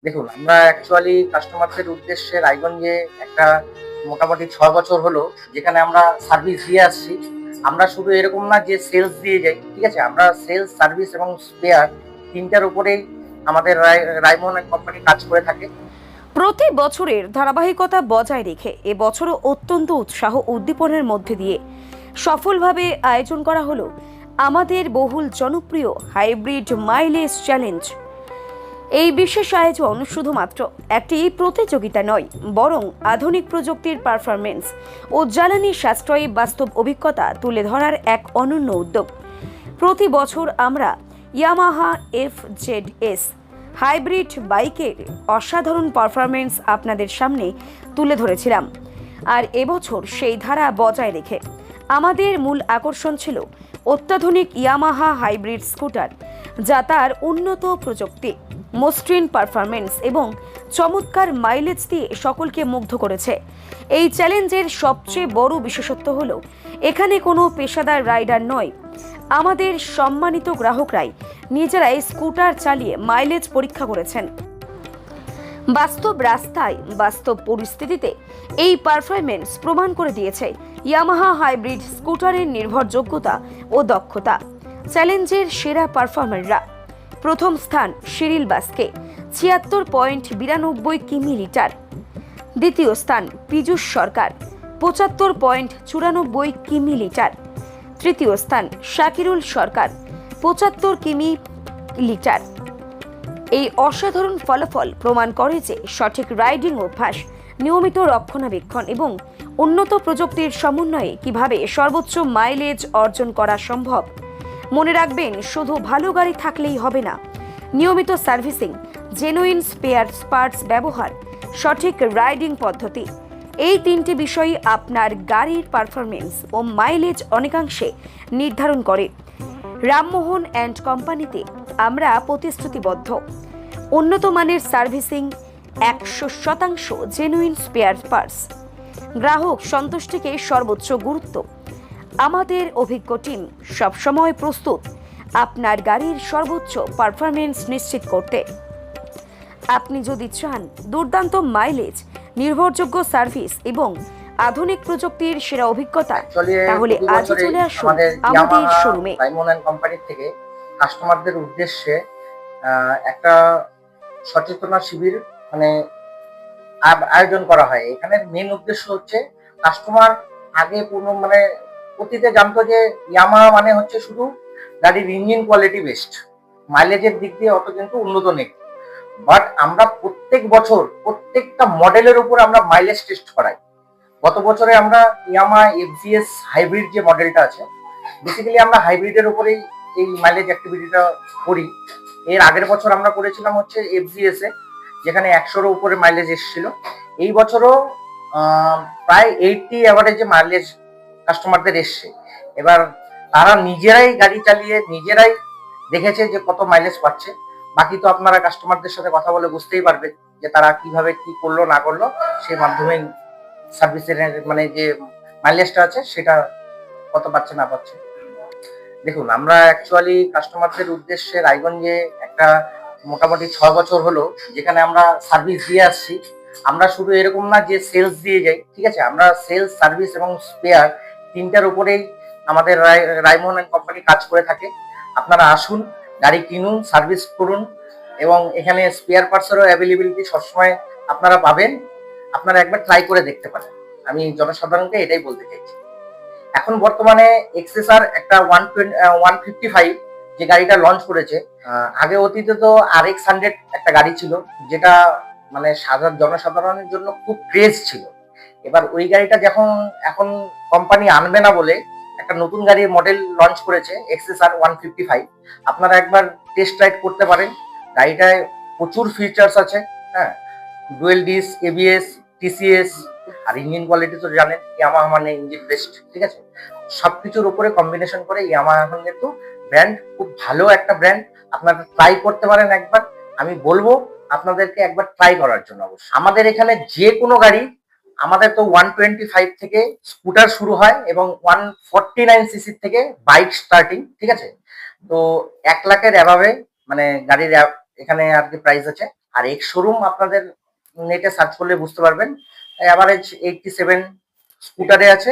দেখুন, আমরা অ্যাকচুয়ালি কাস্টমারদের উদ্দেশ্যে রায়গঞ্জে একটা মোটামুটি ৬ বছর হলো যেখানে আমরা সার্ভিস দিয়ে আসছি। আমরা শুধু এরকম না যে সেলস দিয়ে যাই, ঠিক আছে? আমরা সেলস, সার্ভিস এবং স্পেয়ার ৩ টার উপরেই আমাদের রাইমন্ড অ্যান্ড কোম্পানি কাজ করে থাকে। প্রতি বছরের ধারাবাহিকতা বজায় রেখে এবছরও অত্যন্ত উৎসাহ উদ্দীপনের মধ্যে দিয়ে সফলভাবে আয়োজন করা হলো আমাদের বহুল জনপ্রিয় হাইব্রিড মাইলেজ চ্যালেঞ্জ। এই বিশেষ আয়োজন শুধুমাত্র একটি প্রতিযোগিতা নয়, বরং আধুনিক প্রযুক্তির পারফরমেন্স ও জ্বালানি সাশ্রয়ী বাস্তব অভিজ্ঞতা তুলে ধরার এক অনন্য উদ্যোগ। প্রতি বছর আমরা ইয়ামাহা FZS হাইব্রিড বাইকের অসাধারণ পারফরমেন্স আপনাদের সামনে তুলে ধরেছিলাম, আর এবছর সেই ধারা বজায় রেখে আমাদের মূল আকর্ষণ ছিল অত্যাধুনিক ইয়ামাহা হাইব্রিড স্কুটার, যা তার উন্নত প্রযুক্তি, মসৃণ পারফরমেন্স এবং চমৎকার মাইলেজ দিয়ে সকলকে মুগ্ধ করেছে। এই চ্যালেঞ্জের সবচেয়ে বড় বিশেষত্ব হলো এখানে কোনো পেশাদার রাইডার নয়, আমাদের সম্মানিত গ্রাহকরাই নিজেরাই স্কুটার চালিয়ে মাইলেজ পরীক্ষা করেছেন। বাস্তব রাস্তায় বাস্তব পরিস্থিতিতে এই পারফরমেন্স প্রমাণ করে দিয়েছে ইয়ামাহা হাইব্রিড স্কুটারের নির্ভরযোগ্যতা ও দক্ষতা। চ্যালেঞ্জের সেরা পারফর্মাররা: প্রথম স্থান শিরিল বাসকে, ৭৬.৯২ কিমি লিটার। দ্বিতীয় স্থান পীযূষ সরকার, ৭৫.৯৪ কিমি লিটার। তৃতীয় স্থান শাকিরুল সরকার, ৭৫ কিমি লিটার। এই অসাধারণ ফলাফল প্রমাণ করে যে সঠিক রাইডিং অভ্যাস, নিয়মিত রক্ষণাবেক্ষণ এবং উন্নত প্রযুক্তির সমন্বয়ে কিভাবে সর্বোচ্চ মাইলেজ অর্জন করা সম্ভব। মনে রাখবেন, শুধু ভালো গাড়ি থাকলেই হবে না, নিয়মিত সার্ভিসিং, জেনুইন স্পেয়ার পার্টস ব্যবহার, সঠিক রাইডিং পদ্ধতি, এই তিনটি বিষয়ই আপনার গাড়ির পারফরমেন্স ও মাইলেজ অনেকাংশে নির্ধারণ করে। রামমোহন অ্যান্ড কোম্পানিতে আমরা প্রতিশ্রুতিবদ্ধ উন্নত মানের সার্ভিসিং, ১০০% জেনুইন স্পেয়ার পার্টস, গ্রাহক সন্তুষ্টিকে সর্বোচ্চ গুরুত্ব। আমাদের অভিজ্ঞ টিম সবসময় প্রস্তুত আপনার গাড়ির সর্বোচ্চ পারফরমেন্স নিশ্চিত করতে। আপনি যদি চান দুর্দান্ত মাইলেজ, নির্ভরযোগ্য সার্ভিস এবং আধুনিক প্রযুক্তির সেরা অভিজ্ঞতা, তাহলে আজই চলে আসুন আমাদের শোরুমে। রাইমন্ড অ্যান্ড কোম্পানি থেকে কাস্টমারদের উদ্দেশ্যে একটা সচেতনতা শিবির মানে আয়োজন করা হয়। এখানের মেন উদ্দেশ্য হচ্ছে কাস্টমার আগে অতীতে জানতো যে ইয়ামাহা মানে হচ্ছে শুধু গাড়ির ইঞ্জিন কোয়ালিটি বেস্ট, মাইলেজের দিক দিয়ে অত কিন্তু উন্নত নেই। বাট আমরা প্রত্যেক বছর প্রত্যেকটা মডেলের উপর আমরা মাইলেজ টেস্ট করাই। গত বছরে আমরা ইয়ামাহা FZS হাইব্রিড যে মডেলটা আছে, বেসিক্যালি আমরা হাইব্রিডের উপরেই এই মাইলেজ অ্যাক্টিভিটিটা করি। এর আগের বছর আমরা করেছিলাম হচ্ছে FZS এ, যেখানে ১০০-এর উপরে মাইলেজ এসেছিল। এই বছরও প্রায় 80 অ্যাভারেজে মাইলেজ কাস্টমারদের এসছে। এবার তারা নিজেরাই গাড়ি চালিয়ে নিজেরাই দেখেছে যে কত মাইলেজ পাচ্ছে। বাকি তো আপনারা কাস্টমারদের সাথে কথা বলে বুঝতেই পারবেন যে তারা কিভাবে কি করলো না করলো, সেই মাধ্যমেই সার্ভিসের যে মাইলেজটা আছে সেটা কত পাচ্ছে না পাচ্ছে। দেখুন, আমরা অ্যাকচুয়ালি কাস্টমারদের উদ্দেশ্যে রায়গঞ্জে একটা মোটামুটি ৬ বছর হলো যেখানে আমরা সার্ভিস দিয়ে আসছি। আমরা শুধু এরকম না যে সেলস দিয়ে যাই, ঠিক আছে? আমরা সেলস, সার্ভিস এবং স্পেয়ার ৩ টার উপরেই আমাদের রাইমন্ড অ্যান্ড কোম্পানি কাজ করে থাকে। আপনারা আসুন, গাড়ি কিনুন, সার্ভিস করুন এবং এখানে স্পেয়ার পার্টসেরও অ্যাভেলেবিলিটি সবসময় আপনারা পাবেন। আপনারা একবার ট্রাই করে দেখতে পারেন। আমি জনসাধারণকে এটাই বলতে চাইছি। এখন বর্তমানে এক্সেসার একটা 155 যে গাড়িটা লঞ্চ করেছে। আগে অতীতে তো RX 100 একটা গাড়ি ছিল, যেটা জনসাধারণের জন্য খুব ক্রেজ ছিল। এবার ওই গাড়িটা যখন এখন কোম্পানি আনবে না বলে একটা নতুন গাড়ির মডেল লঞ্চ করেছে এক্সেসার 155। আপনারা একবার টেস্ট রাইড করতে পারেন। গাড়িটায় প্রচুর ফিচার্স আছে, হ্যাঁ, ডুয়েল ডিস্ক, ABS, TCS, আর ইঞ্জিন কোয়ালিটি তো জানেন, ইয়ামাহা মানে ইঞ্জিন বেস্ট, ঠিক আছে? সবকিছুর উপরে কম্বিনেশন করে ইয়ামাহা এখন কিন্তু ব্র্যান্ড, খুব ভালো একটা ব্র্যান্ড। আপনারা ট্রাই করতে পারেন একবার। আমি বলবো আপনাদেরকে একবার ট্রাই করার জন্য। অবশ্যই আমাদের এখানে যে কোনো গাড়ি, আমাদের তো 125 থেকে স্কুটার শুরু হয় এবং 149cc থেকে বাইক স্টার্টিং, ঠিক আছে? তো 1 লাখের অ্যাভাবে গাড়ির এখানে আর কি প্রাইস আছে। আর এক্স শোরুম আপনাদের নেটে সার্চ করলে বুঝতে পারবেন অ্যাভারেজ 87 স্কুটারে আছে,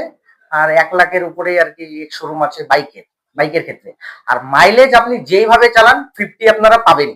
আর 1 লাখের উপরেই আর কি এক্স শোরুম আছে বাইকের ক্ষেত্রে। আর মাইলেজ আপনি যেইভাবে চালান 50 আপনারা পাবেন।